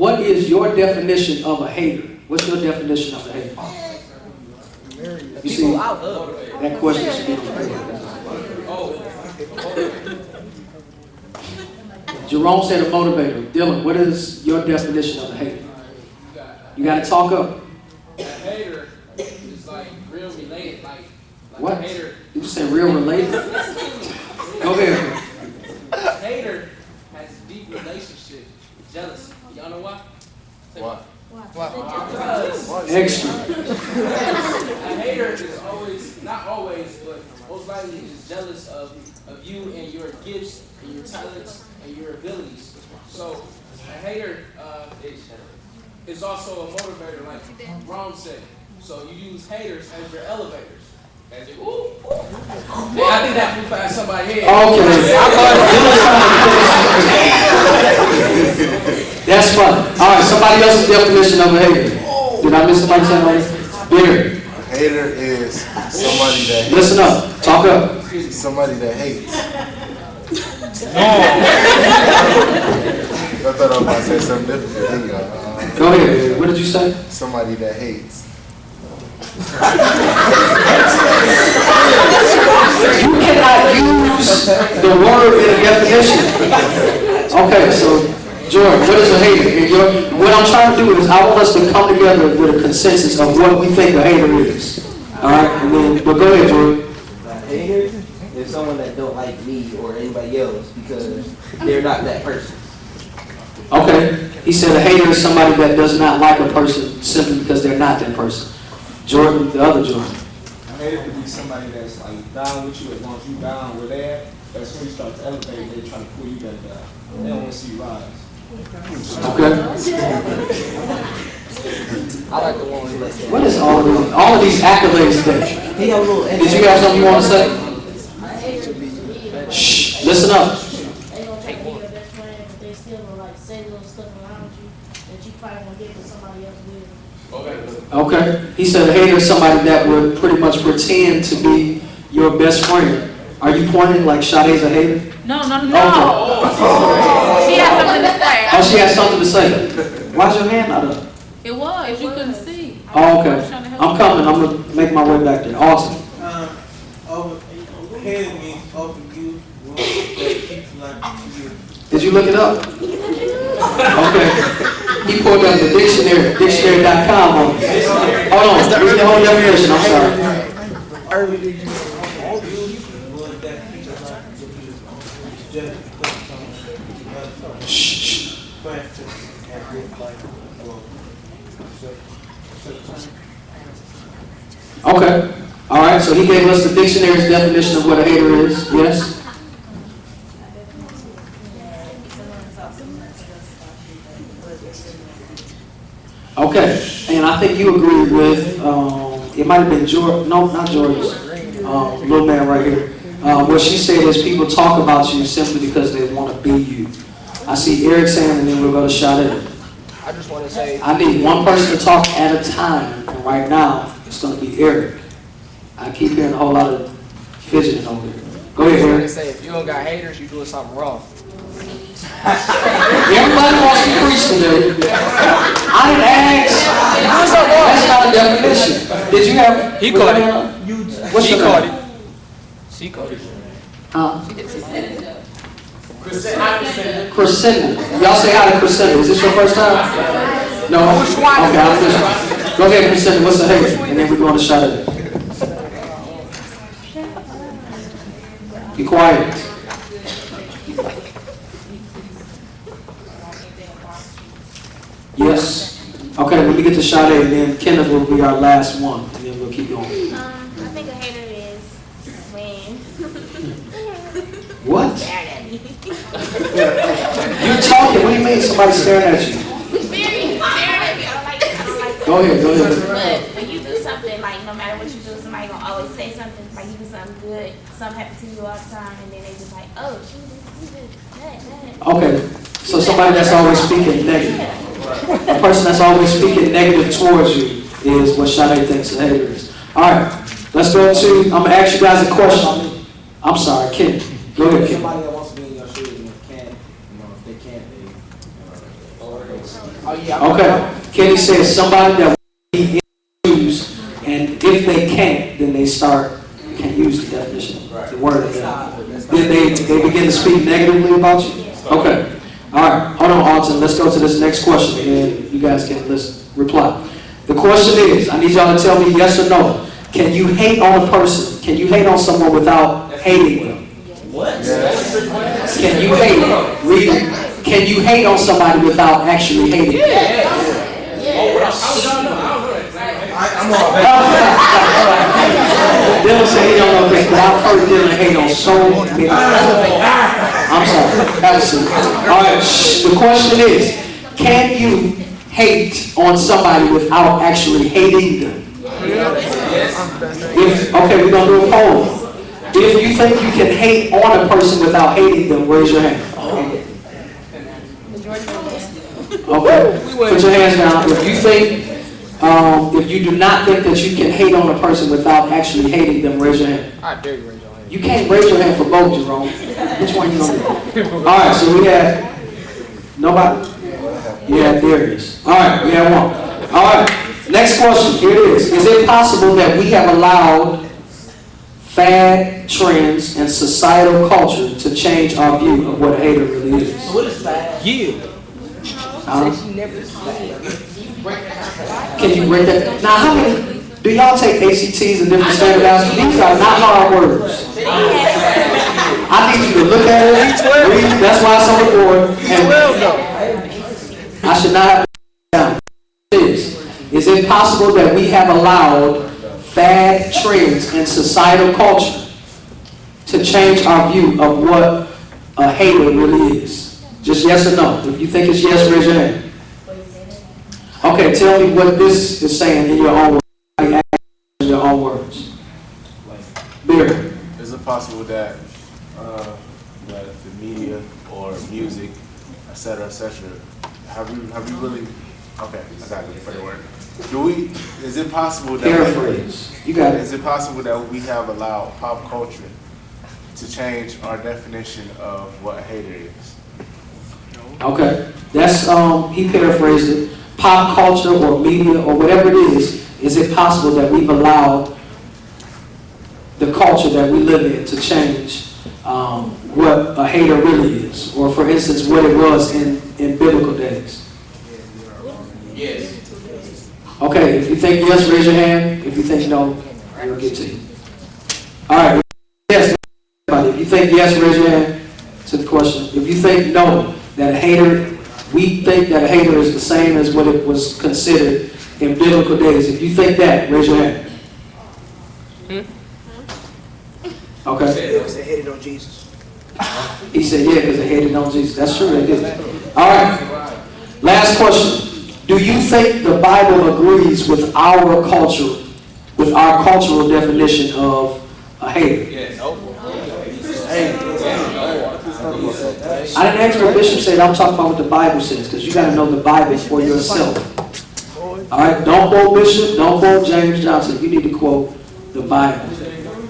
what is your definition of a hater? What's your definition of a hater? You see, that question should be on the paper. Jerome said a motivator. Dylan, what is your definition of a hater? You got to talk up. A hater is like real related. Like what? A hater. You just said real related? Go ahead. A hater has deep relationships, jealousy. Y'all know why? What? Extra. A hater is always, not always, but most likely is jealous of you and your gifts and your talents and your abilities. So a hater is also a motivator, like Ron said. So you use haters as your elevators. As your, ooh. Man, I think that flew past somebody's head. Okay. That's fun. All right, somebody else's definition of a hater. Did I miss somebody saying that? Bitter. A hater is somebody that hates. Listen up. Talk up. Somebody that hates. I thought I was about to say something different. Go ahead. What did you say? Somebody that hates. You cannot use the word in a definition. Okay, so Jordan, what is a hater? What I'm trying to do is I want us to come together with a consensus of what we think a hater is. All right, and then go ahead, Jordan. A hater is someone that don't like me or anybody else because they're not that person. Okay, he said a hater is somebody that does not like a person simply because they're not that person. Jordan, the other Jordan. A hater could be somebody that's like down with you as long as you down where they at. As soon as you start to elevate, they try to pull you back down. They don't want to see you rise. Okay. I like the one who lets them. What is all of these accolades today? He got a little Did you have something you want to say? Shh, listen up. They gonna take you your best friend, but they still gonna like say little stuff around you that you probably gonna get to somebody else with. Okay. He said a hater is somebody that would pretty much pretend to be your best friend. Are you pointing like Sade's a hater? No. Okay. She had something to say. Oh, she has something to say. Why's your hand not up? It was. You couldn't see. Oh, okay. I'm coming. I'm going to make my way back there. Awesome. Hater means over you, that people like you. Did you look it up? Okay. He pulled up the dictionary, dictionary.com on me. Hold on. Read the whole definition. I'm sorry. Shh. Okay. All right. So he gave us the dictionary's definition of what a hater is. Yes. Okay. And I think you agree with. It might have been George. No, not George's. Little man right here. What she said is people talk about you simply because they want to be you. I see Eric saying, and then we'll go to Sade. I just want to say, I need one person to talk at a time, and right now it's going to be Eric. I keep hearing a whole lot of fidgeting over here. Go ahead, I want to Eric. say, if you don't got haters, you're doing something wrong. Everybody wants to preach today. I didn't ask. That's not a definition. Did you have? He caught it. What's your name? She caught it. Huh? Crescendo. Y'all say hi to Crescendo. Is this your first time? No? Okay, I'm finished. Go ahead, Crescendo. What's the hater? And then we're going to shut it. Be quiet. Yes. Okay, let me get to Sade, and then Kenneth will be our last one, and then we'll keep going. I think a hater is when What? staring at me. You're talking. What do you mean somebody staring at you? Staring at me. I don't like that. Go ahead. But when you do something, like no matter what you do, somebody gonna always say something. Like you do something good, something happens to you all the time, and then they just like, oh, she did that. Okay, so somebody that's always speaking negative. A person that's always speaking negative towards you is what Sade thinks a hater is. All right, let's go to, I'm going to ask you guys a question. I'm sorry, Ken. Go ahead, Ken. Somebody that wants to be in your shoes and if they can't, Oh, yeah. Okay. Kenny says somebody that we use, and if they can't, then they can't use the definition, the word of that. Then they begin to speak negatively about you? Okay. All right. Hold on, Alton. Let's go to this next question, and you guys can reply. The question is, I need y'all to tell me yes or no. Can you hate on a person? Can you hate on someone without hating them? What? Can you hate? Read it. Can you hate on somebody without actually hating them? I'm all back. Dylan said he don't know this, but I've heard Dylan hate on so many. I'm sorry. Have a seat. All right. The question is, can you hate on somebody without actually hating them? Okay, we're going to do a poll. If you think you can hate on a person without hating them, raise your hand. Okay, put your hands down. If you think, if you do not think that you can hate on a person without actually hating them, raise your hand. I dare you raise your hand. You can't raise your hand for both, Jerome. Which one you gonna do? All right, so we had nobody. Yeah, Darius. All right, we have one. All right, next question. Here it is. Is it possible that we have allowed fad, trends, and societal culture to change our view of what a hater really is? What is fast? Can you break that? Now, how many? Do y'all take ACTs and different standardized? These are not hard words. I need you to look at it, read. That's why it's on the board. And I should not have it down. Is it possible that we have allowed fad, trends, and societal culture to change our view of what a hater really is? Just yes or no. If you think it's yes, raise your hand. Okay, tell me what this is saying in your own words. In your own words. Beer. Is it possible that that the media or music, etc., have we really? Okay, I got it for the word. Is it possible that Paraphrase. You got it. Is it possible that we have allowed pop culture to change our definition of what a hater is? Okay, that's he paraphrased it. Pop culture or media or whatever it is it possible that we've allowed the culture that we live in to change what a hater really is? Or for instance, what it was in biblical days? Yes. Okay, if you think yes, raise your hand. If you think no, we'll get to you. All right, yes, everybody. If you think yes, raise your hand to the question. If you think no, that a hater, we think that a hater is the same as what it was considered in biblical days. If you think that, raise your hand. Okay. They hated on Jesus. He said, yeah, because they hated on Jesus. That's true, they did. All right. Last question. Do you think the Bible agrees with our culture, with our cultural definition of a hater? Yes. I didn't ask what Bishop said. I'm talking about what the Bible says, because you got to know the Bible for yourself. All right? Don't quote Bishop. Don't quote James Johnson. You need to quote the Bible.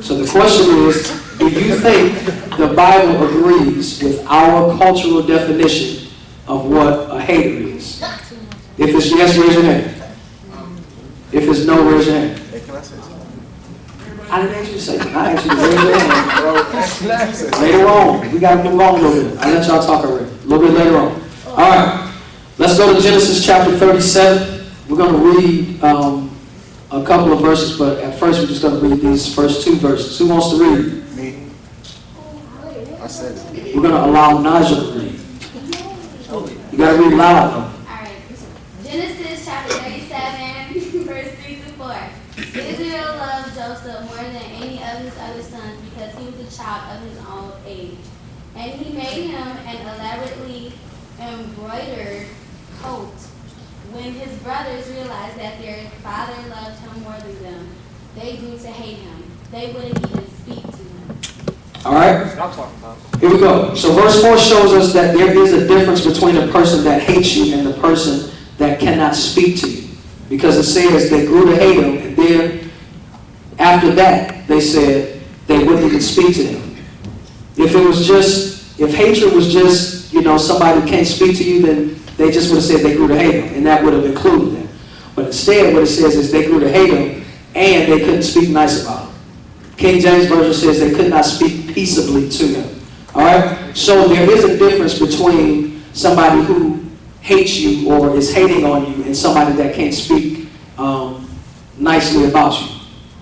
So the question is, do you think the Bible agrees with our cultural definition of what a hater is? If it's yes, raise your hand. If it's no, raise your hand. Hey, can I say something? I didn't ask you to say that. I asked you to raise your hand. Later on. We got to move on a little bit. I'll let y'all talk already. A little bit later on. All right. Let's go to Genesis chapter 37. We're going to read a couple of verses, but at first we're just going to read these first two verses. Who wants to read? Me. I said it. We're going to allow Naja to read. You got to read loud, though. Alright. Genesis chapter 37, verse 3 through 4. Israel loved Joseph more than any of his other sons because he was a child of his own age. And he made him an elaborately embroidered coat. When his brothers realized that their father loved him more than them, they grew to hate him. They wouldn't even speak to him. All right? Here we go. So verse 4 shows us that there is a difference between a person that hates you and the person that cannot speak to you. Because it says they grew to hate him, and then after that, they said they wouldn't even speak to him. If hatred was just, somebody who can't speak to you, then they just would have said they grew to hate him, and that would have included them. But instead, what it says is they grew to hate him, and they couldn't speak nice about him. King James Version says they could not speak peaceably to him. All right? So there is a difference between somebody who hates you or is hating on you and somebody that can't speak nicely about you.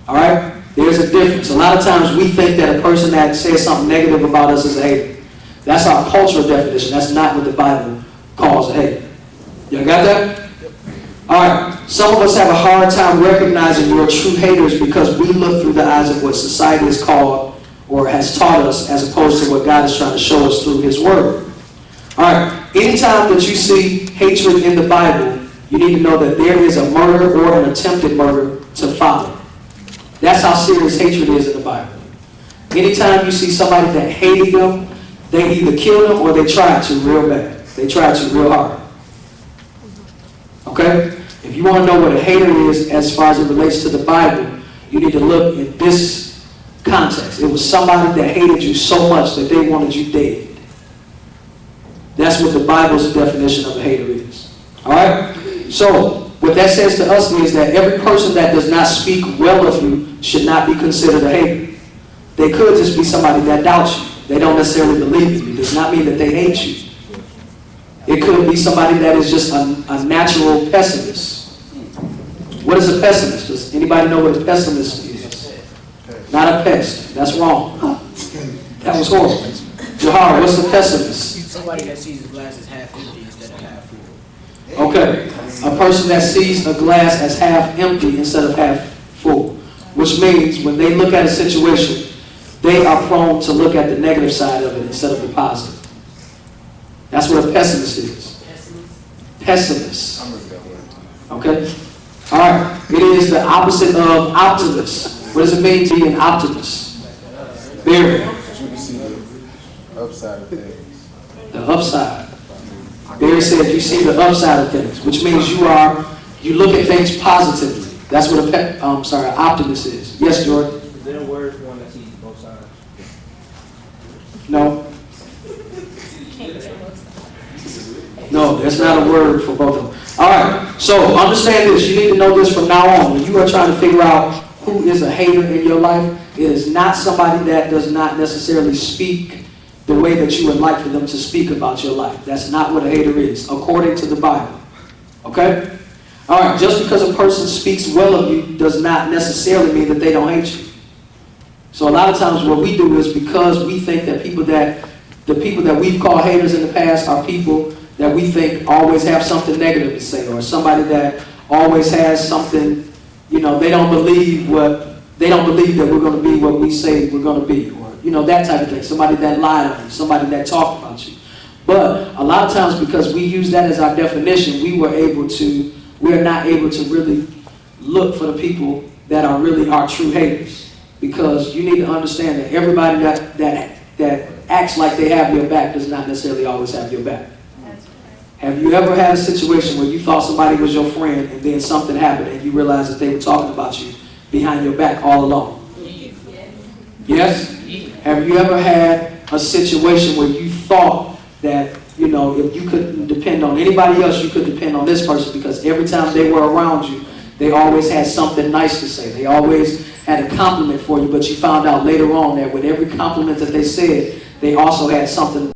All right? There's a difference. A lot of times we think that a person that says something negative about us is a hater. That's our cultural definition. That's not what the Bible calls a hater. Y'all got that? All right. Some of us have a hard time recognizing you're true haters because we look through the eyes of what society has called or has taught us as opposed to what God is trying to show us through His Word. All right. Anytime that you see hatred in the Bible, you need to know that there is a murder or an attempted murder to follow. That's how serious hatred is in the Bible. Anytime you see somebody that hated them, they either killed them or they tried to real bad. They tried to real hard. Okay? If you want to know what a hater is as far as it relates to the Bible, you need to look at this context. It was somebody that hated you so much that they wanted you dead. That's what the Bible's definition of a hater is. Alright? So, what that says to us is that every person that does not speak well of you should not be considered a hater. They could just be somebody that doubts you. They don't necessarily believe in you. It does not mean that they hate you. It could be somebody that is just a natural pessimist. What is a pessimist? Does anybody know what a pessimist is? Not a pest. That's wrong. That was horrible. Jahar, what's a pessimist? Somebody that sees the glass as half empty instead of half full. Okay. A person that sees a glass as half empty instead of half full. Which means when they look at a situation, they are prone to look at the negative side of it instead of the positive. That's what a pessimist is. Pessimist. Okay? Alright. It is the opposite of optimist. What does it mean to be an optimist? Barry. You see the upside of things. The upside. Barry said you see the upside of things, which means you look at things positively. That's what an optimist is. Yes, Jordan? Is there a word for one that sees both sides? No. No, there's not a word for both of them. All right, so understand this. You need to know this from now on. When you are trying to figure out who is a hater in your life, it is not somebody that does not necessarily speak the way that you would like for them to speak about your life. That's not what a hater is, according to the Bible. Okay? All right, just because a person speaks well of you does not necessarily mean that they don't hate you. So a lot of times what we do is because we think that the people that we've called haters in the past are people that we think always have something negative to say, or somebody that always has something, they don't believe that we're going to be what we say we're going to be, or, that type of thing. Somebody that lied on you, somebody that talked about you. But a lot of times because we use that as our definition, we are not able to really look for the people that are really our true haters. Because you need to understand that everybody that acts like they have your back does not necessarily always have your back. Have you ever had a situation where you thought somebody was your friend and then something happened and you realized that they were talking about you behind your back all along? Yes? Have you ever had a situation where you thought that, if you couldn't depend on anybody else, you could depend on this person because every time they were around you, they always had something nice to say. They always had a compliment for you, but you found out later on that with every compliment that they said, they also had something